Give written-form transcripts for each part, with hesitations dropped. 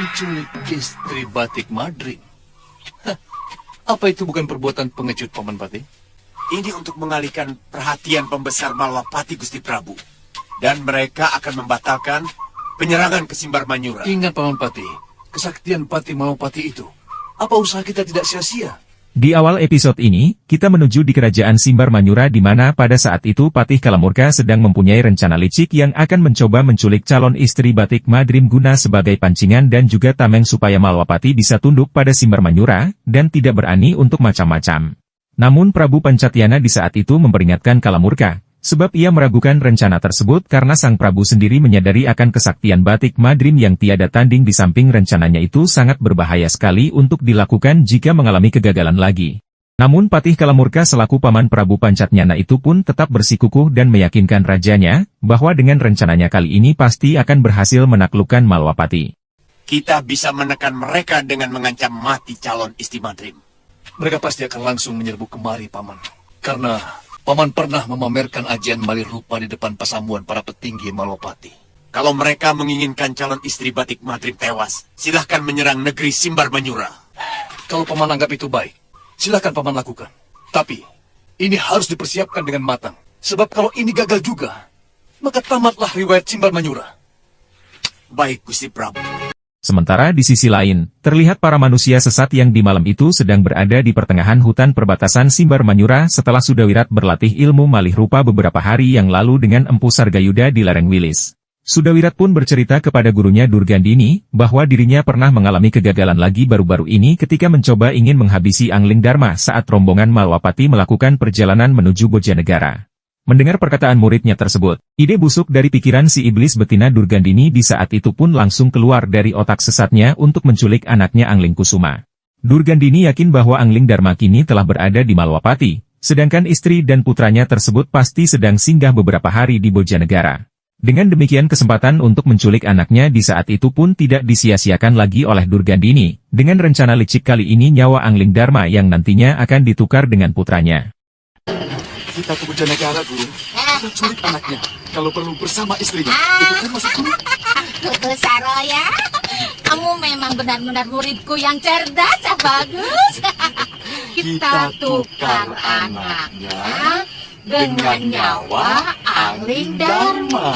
Menculik istri Batik Madrim. Hah, apa itu bukan perbuatan pengecut, Paman Pati? Ini untuk mengalihkan perhatian pembesar Malwapati, Gusti Prabu. Dan mereka akan membatalkan penyerangan ke Simbar Manyura. Ingat, Paman Pati, kesaktian Pati Malwapati itu. Apa usaha kita tidak sia-sia? Di awal episode ini, kita menuju di kerajaan Simbar Manyura di mana pada saat itu Patih Kalamurka sedang mempunyai rencana licik yang akan mencoba menculik calon istri Batik Madrim guna sebagai pancingan dan juga tameng supaya Malwapati bisa tunduk pada Simbar Manyura dan tidak berani untuk macam-macam. Namun Prabu Pancatyana di saat itu memperingatkan Kalamurka, sebab ia meragukan rencana tersebut karena sang Prabu sendiri menyadari akan kesaktian Batik Madrim yang tiada tanding di samping rencananya itu sangat berbahaya sekali untuk dilakukan jika mengalami kegagalan lagi. Namun Patih Kalamurka selaku paman Prabu Pancatyana itu pun tetap bersikukuh dan meyakinkan rajanya, bahwa dengan rencananya kali ini pasti akan berhasil menaklukkan Malwapati. Kita bisa menekan mereka dengan mengancam mati calon istri Madrim. Mereka pasti akan langsung menyerbu kemari, Paman. Karena Paman pernah memamerkan ajian Malih Rupa di depan pasamuan para petinggi Malwapati. Kalau mereka menginginkan calon istri Batik Madrim tewas, silahkan menyerang negeri Simbar Manyura. Kalau Paman anggap itu baik, silahkan Paman lakukan. Tapi, ini harus dipersiapkan dengan matang. Sebab kalau ini gagal juga, maka tamatlah riwayat Simbar Manyura. Baik, Gusti Prabu. Sementara di sisi lain, terlihat para manusia sesat yang di malam itu sedang berada di pertengahan hutan perbatasan Simbar Manyura setelah Sudawirat berlatih ilmu Malih Rupa beberapa hari yang lalu dengan Empu Sargayuda di lereng Wilis. Sudawirat pun bercerita kepada gurunya Durgandini, bahwa dirinya pernah mengalami kegagalan lagi baru-baru ini ketika mencoba ingin menghabisi Angling Dharma saat rombongan Malwapati melakukan perjalanan menuju Bojanegara. Mendengar perkataan muridnya tersebut, ide busuk dari pikiran si iblis betina Durgandini di saat itu pun langsung keluar dari otak sesatnya untuk menculik anaknya Angling Kusuma. Durgandini yakin bahwa Angling Dharma kini telah berada di Malwapati, sedangkan istri dan putranya tersebut pasti sedang singgah beberapa hari di Bojanegara. Dengan demikian kesempatan untuk menculik anaknya di saat itu pun tidak disia-siakan lagi oleh Durgandini, dengan rencana licik kali ini nyawa Angling Dharma yang nantinya akan ditukar dengan putranya. Kita ke Bojanegara, Guru. Kita culik anaknya. Kalau perlu bersama istrinya. Itu kan masih Guru. Guru Saroya, kamu memang benar-benar muridku yang cerdas, ya bagus. Kita tukar anaknya dengan nyawa Angling Dharma.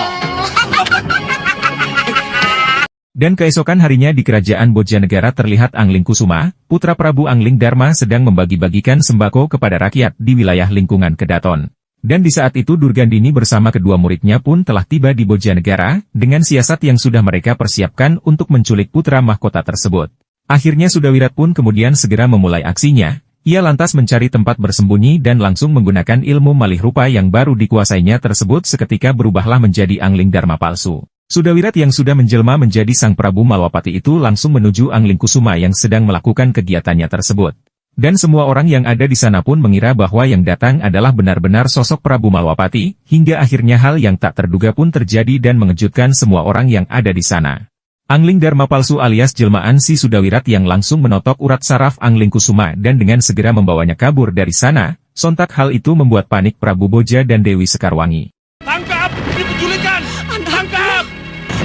Dan keesokan harinya di kerajaan Bojanegara terlihat Angling Kusuma, putra Prabu Angling Dharma sedang membagi-bagikan sembako kepada rakyat di wilayah lingkungan Kedaton. Dan di saat itu Durgandini bersama kedua muridnya pun telah tiba di Bojanegara, dengan siasat yang sudah mereka persiapkan untuk menculik putra mahkota tersebut. Akhirnya Sudawirat pun kemudian segera memulai aksinya, ia lantas mencari tempat bersembunyi dan langsung menggunakan ilmu Malih Rupa yang baru dikuasainya tersebut seketika berubahlah menjadi Angling Dharma palsu. Sudawirat yang sudah menjelma menjadi sang Prabu Malwapati itu langsung menuju Angling Kusuma yang sedang melakukan kegiatannya tersebut. Dan semua orang yang ada di sana pun mengira bahwa yang datang adalah benar-benar sosok Prabu Malwapati, hingga akhirnya hal yang tak terduga pun terjadi dan mengejutkan semua orang yang ada di sana. Angling Dharma palsu alias jelmaan si Sudawirat yang langsung menotok urat saraf Angling Kusuma dan dengan segera membawanya kabur dari sana, sontak hal itu membuat panik Prabu Boja dan Dewi Sekarwangi. Tangkap! Ini penculikan! Tangkap!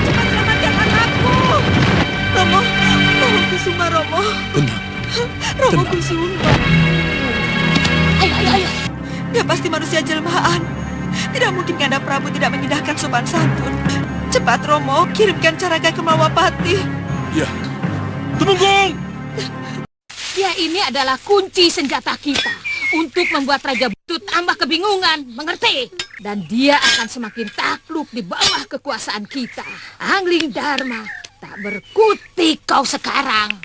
Cepat selamatkan anakku. Romo Kusuma, Romo. Tenang. Romo Kusuma. Ayo. Dia pasti manusia jelmaan. Tidak mungkin Kanda Prabu tidak mengindahkan sopan santun. Cepat Romo, kirimkan Caraga ke Malwapati. Ya. Tumenggung! Dia ini adalah kunci senjata kita untuk membuat Raja Butut tambah kebingungan, mengerti? Dan dia akan semakin takluk di bawah kekuasaan kita. Angling Dharma, tak berkutik kau sekarang.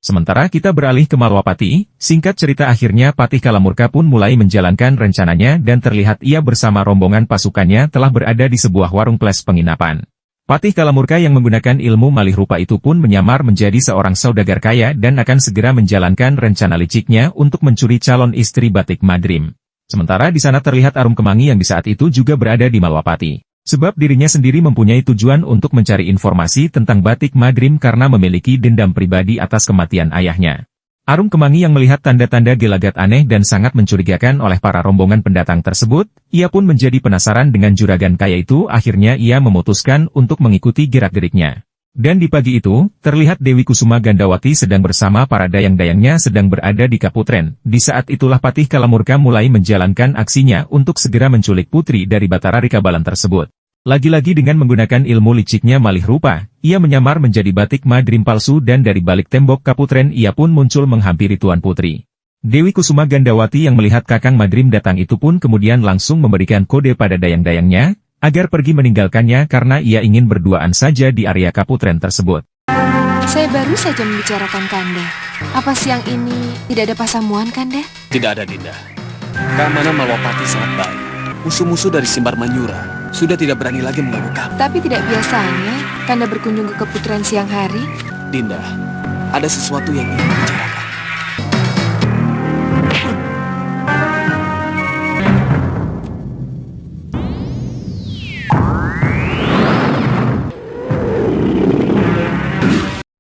Sementara kita beralih ke Malwapati, singkat cerita akhirnya Patih Kalamurka pun mulai menjalankan rencananya dan terlihat ia bersama rombongan pasukannya telah berada di sebuah warung ples penginapan. Patih Kalamurka yang menggunakan ilmu Malih Rupa itu pun menyamar menjadi seorang saudagar kaya dan akan segera menjalankan rencana liciknya untuk mencuri calon istri Batik Madrim. Sementara di sana terlihat Arum Kemangi yang di saat itu juga berada di Malwapati. Sebab dirinya sendiri mempunyai tujuan untuk mencari informasi tentang Batik Madrim karena memiliki dendam pribadi atas kematian ayahnya. Arum Kemangi yang melihat tanda-tanda gelagat aneh dan sangat mencurigakan oleh para rombongan pendatang tersebut, ia pun menjadi penasaran dengan juragan kaya itu. Akhirnya ia memutuskan untuk mengikuti gerak-geriknya. Dan di pagi itu, terlihat Dewi Kusuma Gandawati sedang bersama para dayang-dayangnya sedang berada di Kaputren. Di saat itulah Patih Kalamurka mulai menjalankan aksinya untuk segera menculik putri dari Batara Rikabalan tersebut. Lagi-lagi dengan menggunakan ilmu liciknya malih rupa, ia menyamar menjadi batik madrim palsu dan dari balik tembok Kaputren ia pun muncul menghampiri Tuan Putri. Dewi Kusuma Gandawati yang melihat Kakang Madrim datang itu pun kemudian langsung memberikan kode pada dayang-dayangnya, agar pergi meninggalkannya karena ia ingin berduaan saja di area Kaputren tersebut. Saya baru saja membicarakan Kanda. Apa siang ini tidak ada pasamuan, Kanda? Tidak ada, Dinda. Keamanan Malwapati sangat baik. Musuh-musuh dari Simbar Manyura sudah tidak berani lagi mengganggu kami. Tapi tidak biasanya Kanda berkunjung ke Kaputren siang hari. Dinda, ada sesuatu yang ingin dibicarakan.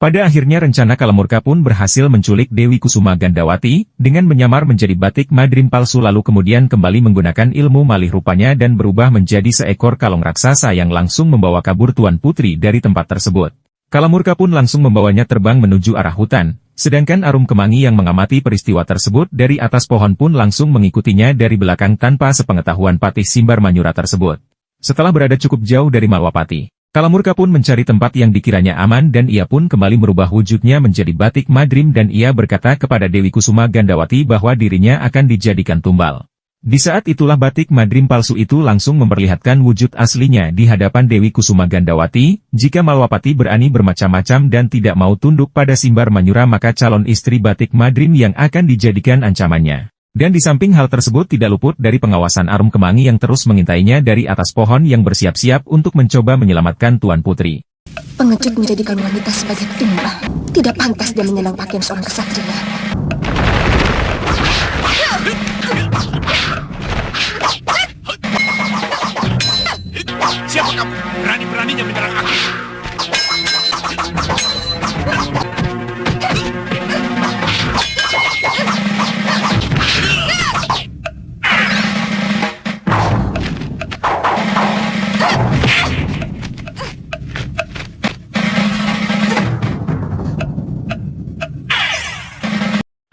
Pada akhirnya rencana Kalamurka pun berhasil menculik Dewi Kusuma Gandawati, dengan menyamar menjadi batik madrim palsu lalu kemudian kembali menggunakan ilmu malih rupanya dan berubah menjadi seekor kalong raksasa yang langsung membawa kabur Tuan Putri dari tempat tersebut. Kalamurka pun langsung membawanya terbang menuju arah hutan, sedangkan Arum Kemangi yang mengamati peristiwa tersebut dari atas pohon pun langsung mengikutinya dari belakang tanpa sepengetahuan Patih Simbar Manyura tersebut. Setelah berada cukup jauh dari Malwapati, Kalamurka pun mencari tempat yang dikiranya aman dan ia pun kembali merubah wujudnya menjadi batik madrim dan ia berkata kepada Dewi Kusuma Gandawati bahwa dirinya akan dijadikan tumbal. Di saat itulah batik madrim palsu itu langsung memperlihatkan wujud aslinya di hadapan Dewi Kusuma Gandawati, jika Malwapati berani bermacam-macam dan tidak mau tunduk pada Simbar Manyura maka calon istri batik madrim yang akan dijadikan ancamannya. Dan di samping hal tersebut tidak luput dari pengawasan Arum Kemangi yang terus mengintainya dari atas pohon yang bersiap-siap untuk mencoba menyelamatkan Tuan Putri. Pengecut menjadikan wanita sebagai tumbal. Tidak pantas dia menyenang pakaian seorang kesatria. Siapa kamu? Berani-beraninya menyerang aku.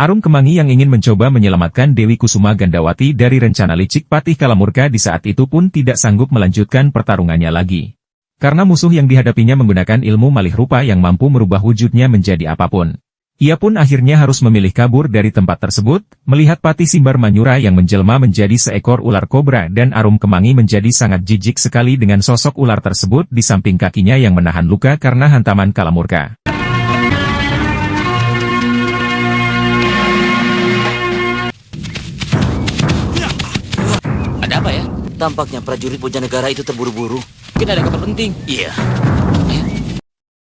Arum Kemangi yang ingin mencoba menyelamatkan Dewi Kusuma Gandawati dari rencana licik Patih Kalamurka di saat itu pun tidak sanggup melanjutkan pertarungannya lagi. Karena musuh yang dihadapinya menggunakan ilmu malih rupa yang mampu merubah wujudnya menjadi apapun. Ia pun akhirnya harus memilih kabur dari tempat tersebut, melihat Patih Simbar Manyura yang menjelma menjadi seekor ular kobra dan Arum Kemangi menjadi sangat jijik sekali dengan sosok ular tersebut di samping kakinya yang menahan luka karena hantaman Kalamurka. Ada apa ya? Tampaknya prajurit Bojanegara itu terburu-buru. Mungkin ada kabar penting. Iya.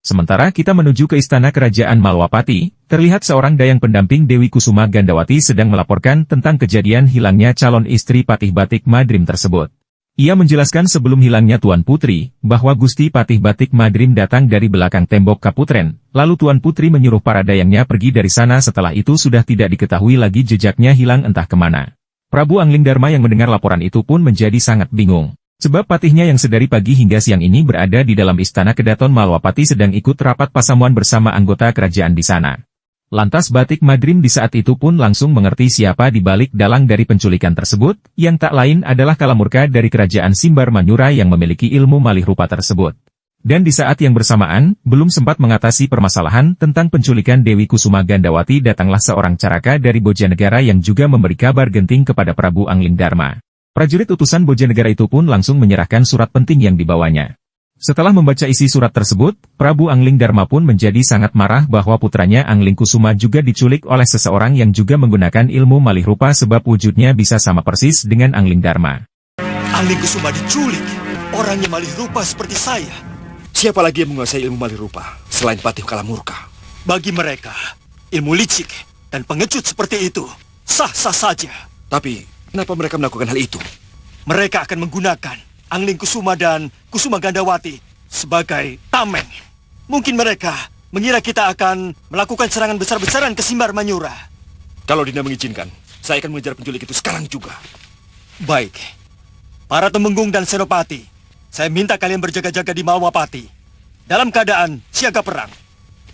Sementara kita menuju ke istana kerajaan Malwapati, terlihat seorang dayang pendamping Dewi Kusuma Gandawati sedang melaporkan tentang kejadian hilangnya calon istri Patih Batik Madrim tersebut. Ia menjelaskan sebelum hilangnya Tuan Putri, bahwa Gusti Patih Batik Madrim datang dari belakang tembok Kaputren, lalu Tuan Putri menyuruh para dayangnya pergi dari sana setelah itu sudah tidak diketahui lagi jejaknya hilang entah kemana. Prabu Anglingdarma yang mendengar laporan itu pun menjadi sangat bingung. Sebab patihnya yang sedari pagi hingga siang ini berada di dalam istana Kedaton Malwapati sedang ikut rapat pasamuan bersama anggota kerajaan di sana. Lantas Batik Madrim di saat itu pun langsung mengerti siapa di balik dalang dari penculikan tersebut, yang tak lain adalah Kalamurka dari kerajaan Simbar Manyura yang memiliki ilmu malih rupa tersebut. Dan di saat yang bersamaan, belum sempat mengatasi permasalahan tentang penculikan Dewi Kusuma Gandawati datanglah seorang caraka dari Bojanegara yang juga memberi kabar genting kepada Prabu Anglingdarma. Prajurit utusan Bojanegara itu pun langsung menyerahkan surat penting yang dibawanya. Setelah membaca isi surat tersebut, Prabu Anglingdarma pun menjadi sangat marah bahwa putranya Anglingkusuma juga diculik oleh seseorang yang juga menggunakan ilmu malih rupa sebab wujudnya bisa sama persis dengan Anglingdarma. Anglingkusuma diculik? Orang yang malih rupa seperti saya. Siapa lagi yang menguasai ilmu malih rupa selain Patih Kalamurka? Bagi mereka, ilmu licik dan pengecut seperti itu sah-sah saja. Tapi, kenapa mereka melakukan hal itu? Mereka akan menggunakan Anglingkusuma dan Kusuma Gandawati sebagai tameng. Mungkin mereka mengira kita akan melakukan serangan besar-besaran ke Simbar Manyura. Kalau Dinda mengizinkan, saya akan mengejar penculik itu sekarang juga. Baik. Para Temenggung dan Senopati, saya minta kalian berjaga-jaga di Malwapati. dalam keadaan siaga perang.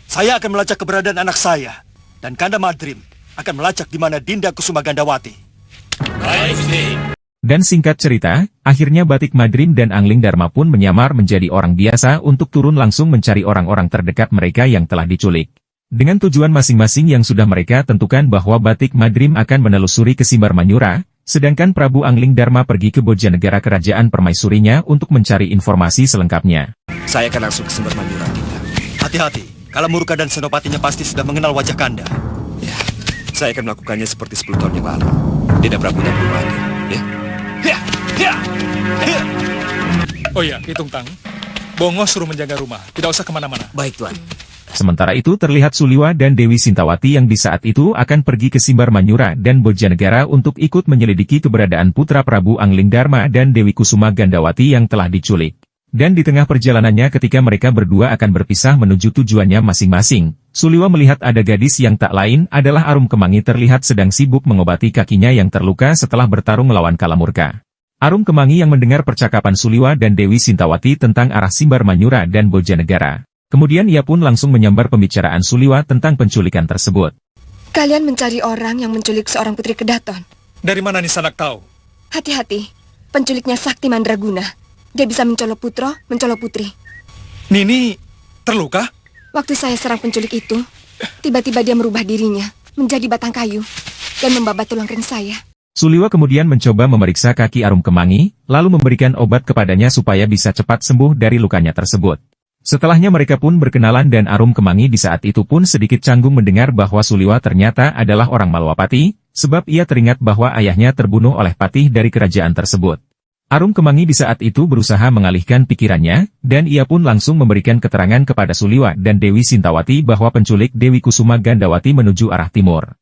Saya akan melacak keberadaan anak saya, dan Kanda Madrim akan melacak di mana Dinda Kusuma Gandawati. Baik, Gusti. Dan singkat cerita, akhirnya Batik Madrim dan Angling Dharma pun menyamar menjadi orang biasa untuk turun langsung mencari orang-orang terdekat mereka yang telah diculik. Dengan tujuan masing-masing yang sudah mereka tentukan bahwa Batik Madrim akan menelusuri ke Simbar Manyura, sedangkan Prabu Angling Dharma pergi ke Bojanegara kerajaan permaisurinya untuk mencari informasi selengkapnya. Saya akan langsung ke Simbar Manyura. Hati-hati, Kalamurka dan Senopatinya pasti sudah mengenal wajah Kanda. Ya, saya akan melakukannya seperti 10 tahun yang lalu. Dinda Prabu tak perlu khawatir, ya. Oh ya, hitung tang. Bongo suruh menjaga rumah, tidak usah kemana-mana. Baik, Tuan. Sementara itu terlihat Suliwa dan Dewi Sintawati yang di saat itu akan pergi ke Simbar Manyura dan Bojanegara untuk ikut menyelidiki keberadaan putra Prabu Angling Dharma dan Dewi Kusuma Gandawati yang telah diculik. Dan di tengah perjalanannya ketika mereka berdua akan berpisah menuju tujuannya masing-masing, Suliwa melihat ada gadis yang tak lain adalah Arum Kemangi terlihat sedang sibuk mengobati kakinya yang terluka setelah bertarung melawan Kalamurka. Arum Kemangi yang mendengar percakapan Suliwa dan Dewi Sintawati tentang arah Simbar Manyura dan Bojanegara. Kemudian ia pun langsung menyambar pembicaraan Suliwa tentang penculikan tersebut. Kalian mencari orang yang menculik seorang putri Kedaton. Dari mana Nisanak tahu? Hati-hati, penculiknya Sakti Mandraguna. Dia bisa mencolok putra, mencolok putri. Nini terluka? Waktu saya serang penculik itu, tiba-tiba dia merubah dirinya menjadi batang kayu dan membabat tulang kering saya. Suliwa kemudian mencoba memeriksa kaki Arum Kemangi, lalu memberikan obat kepadanya supaya bisa cepat sembuh dari lukanya tersebut. Setelahnya mereka pun berkenalan dan Arum Kemangi di saat itu pun sedikit canggung mendengar bahwa Suliwa ternyata adalah orang Malwapati, sebab ia teringat bahwa ayahnya terbunuh oleh patih dari kerajaan tersebut. Arum Kemangi di saat itu berusaha mengalihkan pikirannya, dan ia pun langsung memberikan keterangan kepada Suliwa dan Dewi Sintawati bahwa penculik Dewi Kusuma Gandawati menuju arah timur.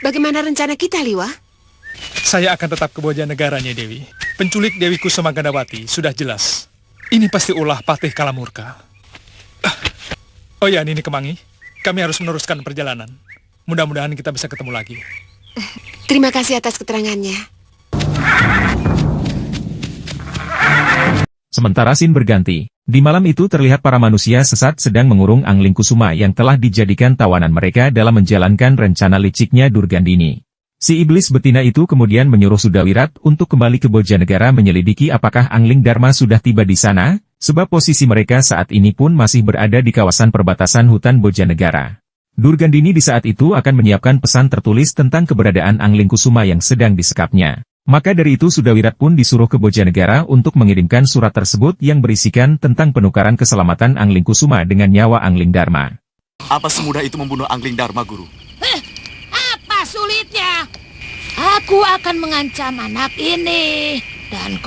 Bagaimana rencana kita, Liwa? Saya akan tetap ke Bojanegaranya, Dewi. Penculik Dewi Kusuma Gandawati sudah jelas. Ini pasti ulah Patih Kalamurka. Oh ya, Nini Kemangi, kami harus meneruskan perjalanan. Mudah-mudahan kita bisa ketemu lagi. Terima kasih atas keterangannya. Sementara scene berganti. Di malam itu terlihat para manusia sesat sedang mengurung Angling Kusuma yang telah dijadikan tawanan mereka dalam menjalankan rencana liciknya Durgandini. Si iblis betina itu kemudian menyuruh Sudawirat untuk kembali ke Bojanegara menyelidiki apakah Angling Dharma sudah tiba di sana, sebab posisi mereka saat ini pun masih berada di kawasan perbatasan hutan Bojanegara. Durgandini di saat itu akan menyiapkan pesan tertulis tentang keberadaan Angling Kusuma yang sedang disekapnya. Maka dari itu Sudawirat pun disuruh ke Bojanegara untuk mengirimkan surat tersebut yang berisikan tentang penukaran keselamatan Angling Kusuma dengan nyawa Angling Dharma. Apa semudah itu membunuh Angling Dharma, Guru? Apa sulitnya? Aku akan mengancam anak ini. Dan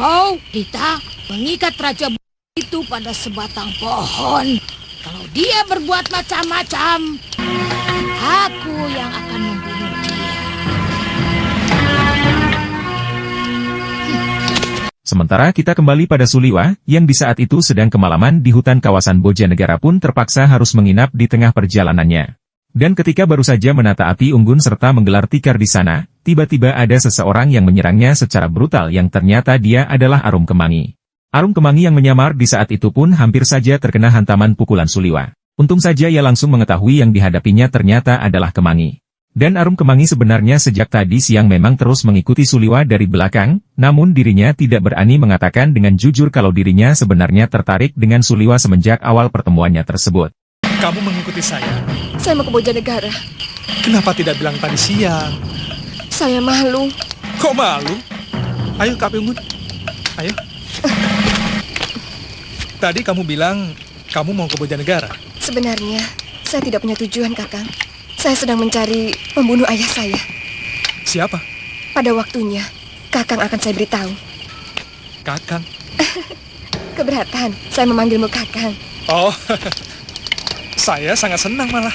kita mengikat Raja itu pada sebatang pohon. Kalau dia berbuat macam-macam, aku yang akan membunuh dia. Sementara kita kembali pada Suliwa, yang di saat itu sedang kemalaman di hutan kawasan Bojanegara pun terpaksa harus menginap di tengah perjalanannya. Dan ketika baru saja menata api unggun serta menggelar tikar di sana, tiba-tiba ada seseorang yang menyerangnya secara brutal yang ternyata dia adalah Arum Kemangi. Arum Kemangi yang menyamar di saat itu pun hampir saja terkena hantaman pukulan Suliwa. Untung saja ia langsung mengetahui yang dihadapinya ternyata adalah Kemangi. Dan Arum Kemangi sebenarnya sejak tadi siang memang terus mengikuti Suliwa dari belakang, namun dirinya tidak berani mengatakan dengan jujur kalau dirinya sebenarnya tertarik dengan Suliwa semenjak awal pertemuannya tersebut. Kamu mengikuti saya? Saya mau ke Bojanegara. Kenapa tidak bilang tadi siang? Saya malu. Kok malu? Ayo, Kak Unggun. Ayo. Tadi kamu bilang kamu mau ke Bojanegara. Sebenarnya, saya tidak punya tujuan, Kakang. Saya sedang mencari pembunuh ayah saya. Siapa? Pada waktunya, Kakang akan saya beritahu. Kakang? Keberatan, saya memanggilmu Kakang. Oh, saya sangat senang malah.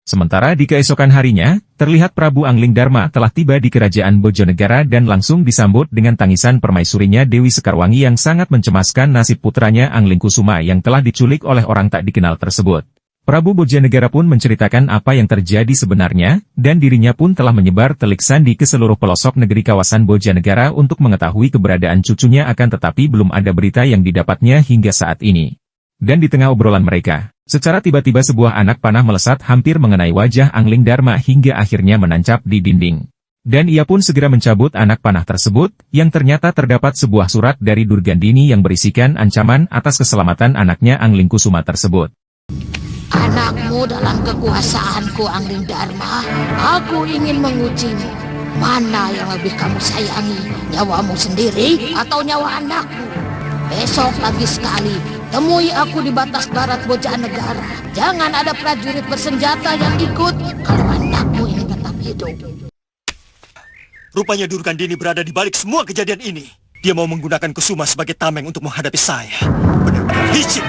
Sementara di keesokan harinya, terlihat Prabu Angling Dharma telah tiba di kerajaan Bojonegara dan langsung disambut dengan tangisan permaisurinya Dewi Sekarwangi yang sangat mencemaskan nasib putranya Angling Kusuma yang telah diculik oleh orang tak dikenal tersebut. Prabu Bojanegara pun menceritakan apa yang terjadi sebenarnya, dan dirinya pun telah menyebar telik sandi ke seluruh pelosok negeri kawasan Bojanegara untuk mengetahui keberadaan cucunya akan tetapi belum ada berita yang didapatnya hingga saat ini. Dan di tengah obrolan mereka, secara tiba-tiba sebuah anak panah melesat hampir mengenai wajah Angling Dharma hingga akhirnya menancap di dinding. Dan ia pun segera mencabut anak panah tersebut, yang ternyata terdapat sebuah surat dari Durgandini yang berisikan ancaman atas keselamatan anaknya Angling Kusuma tersebut. Anakmu dalam kekuasaanku, Angling Dharma. Aku ingin mengujimu. Mana yang lebih kamu sayangi, nyawamu sendiri atau nyawa anakmu? Besok pagi sekali, temui aku di batas barat Bojanegara. Jangan ada prajurit bersenjata yang ikut kalau anakmu ingin tetap hidup. Rupanya Durgandini berada di balik semua kejadian ini. Dia mau menggunakan Kusuma sebagai tameng untuk menghadapi saya. Benar-benar licik.